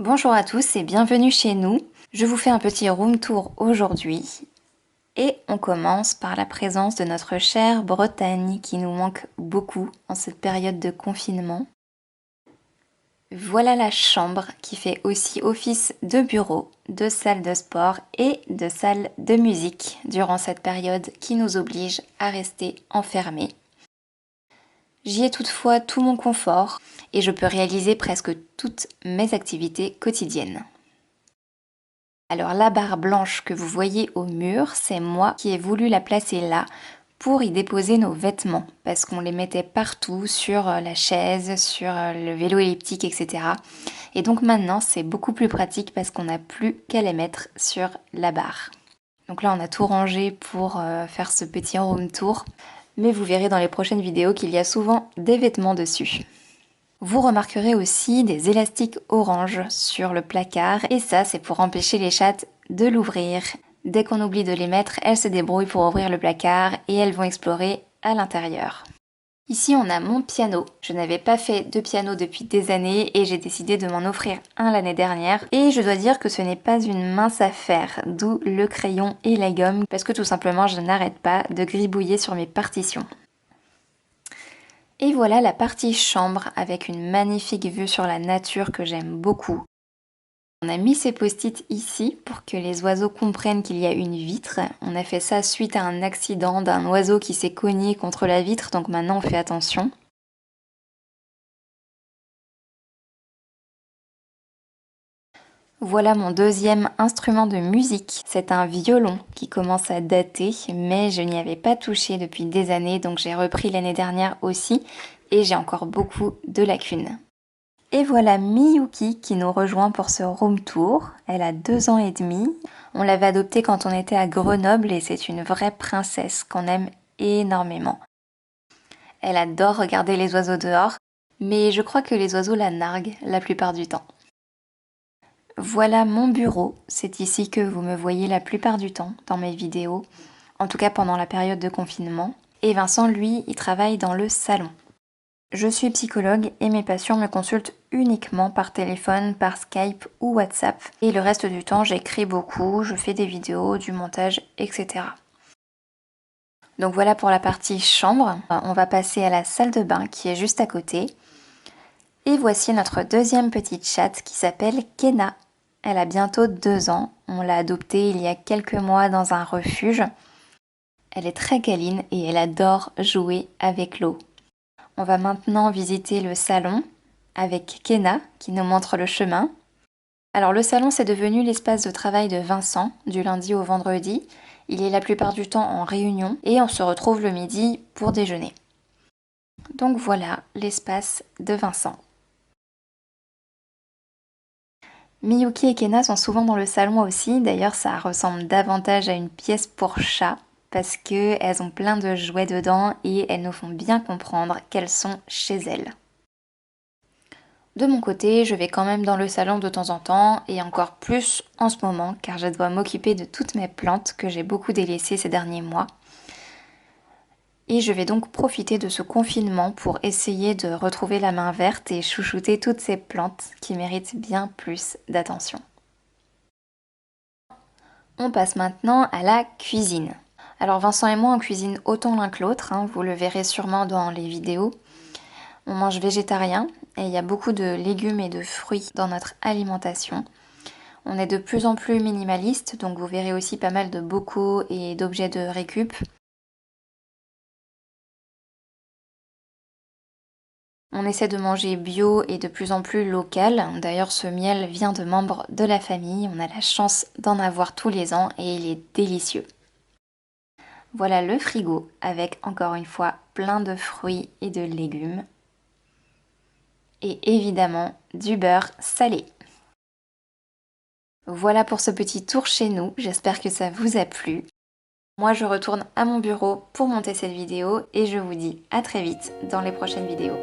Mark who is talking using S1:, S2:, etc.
S1: Bonjour à tous et bienvenue chez nous. Je vous fais un petit room tour aujourd'hui et on commence par la présence de notre chère Bretagne qui nous manque beaucoup en cette période de confinement. Voilà la chambre qui fait aussi office de bureau, de salle de sport et de salle de musique durant cette période qui nous oblige à rester enfermés. J'y ai toutefois tout mon confort et je peux réaliser presque toutes mes activités quotidiennes. Alors la barre blanche que vous voyez au mur, c'est moi qui ai voulu la placer là pour y déposer nos vêtements parce qu'on les mettait partout sur la chaise, sur le vélo elliptique, etc. Et donc maintenant c'est beaucoup plus pratique parce qu'on n'a plus qu'à les mettre sur la barre. Donc là on a tout rangé pour faire ce petit room tour, mais vous verrez dans les prochaines vidéos qu'il y a souvent des vêtements dessus. Vous remarquerez aussi des élastiques orange sur le placard et ça c'est pour empêcher les chattes de l'ouvrir. Dès qu'on oublie de les mettre, elles se débrouillent pour ouvrir le placard et elles vont explorer à l'intérieur. Ici on a mon piano. Je n'avais pas fait de piano depuis des années et j'ai décidé de m'en offrir un l'année dernière. Et je dois dire que ce n'est pas une mince affaire, d'où le crayon et la gomme parce que tout simplement je n'arrête pas de gribouiller sur mes partitions. Et voilà la partie chambre avec une magnifique vue sur la nature que j'aime beaucoup. On a mis ces post-it ici pour que les oiseaux comprennent qu'il y a une vitre. On a fait ça suite à un accident d'un oiseau qui s'est cogné contre la vitre, donc maintenant on fait attention. Voilà mon deuxième instrument de musique. C'est un violon qui commence à dater, mais je n'y avais pas touché depuis des années, donc j'ai repris l'année dernière aussi, et j'ai encore beaucoup de lacunes. Et voilà Miyuki qui nous rejoint pour ce room tour. Elle a 2 ans et demi. On l'avait adoptée quand on était à Grenoble et c'est une vraie princesse qu'on aime énormément. Elle adore regarder les oiseaux dehors, mais je crois que les oiseaux la narguent la plupart du temps. Voilà mon bureau, c'est ici que vous me voyez la plupart du temps dans mes vidéos, en tout cas pendant la période de confinement. Et Vincent, lui, il travaille dans le salon. Je suis psychologue et mes patients me consultent uniquement par téléphone, par Skype ou WhatsApp. Et le reste du temps, j'écris beaucoup, je fais des vidéos, du montage, etc. Donc voilà pour la partie chambre. On va passer à la salle de bain qui est juste à côté. Et voici notre deuxième petite chatte qui s'appelle Kena. Elle a bientôt 2 ans. On l'a adoptée il y a quelques mois dans un refuge. Elle est très câline et elle adore jouer avec l'eau. On va maintenant visiter le salon avec Kena qui nous montre le chemin. Alors le salon c'est devenu l'espace de travail de Vincent du lundi au vendredi. Il est la plupart du temps en réunion et on se retrouve le midi pour déjeuner. Donc voilà l'espace de Vincent. Miyuki et Kena sont souvent dans le salon aussi, d'ailleurs ça ressemble davantage à une pièce pour chat parce qu'elles ont plein de jouets dedans et elles nous font bien comprendre qu'elles sont chez elles. De mon côté, je vais quand même dans le salon de temps en temps et encore plus en ce moment car je dois m'occuper de toutes mes plantes que j'ai beaucoup délaissées ces derniers mois. Et je vais donc profiter de ce confinement pour essayer de retrouver la main verte et chouchouter toutes ces plantes qui méritent bien plus d'attention. On passe maintenant à la cuisine. Alors Vincent et moi on cuisine autant l'un que l'autre, vous le verrez sûrement dans les vidéos. On mange végétarien et il y a beaucoup de légumes et de fruits dans notre alimentation. On est de plus en plus minimaliste, donc vous verrez aussi pas mal de bocaux et d'objets de récup. On essaie de manger bio et de plus en plus local. D'ailleurs, ce miel vient de membres de la famille. On a la chance d'en avoir tous les ans et il est délicieux. Voilà le frigo avec encore une fois plein de fruits et de légumes. Et évidemment du beurre salé. Voilà pour ce petit tour chez nous. J'espère que ça vous a plu. Moi, je retourne à mon bureau pour monter cette vidéo et je vous dis à très vite dans les prochaines vidéos.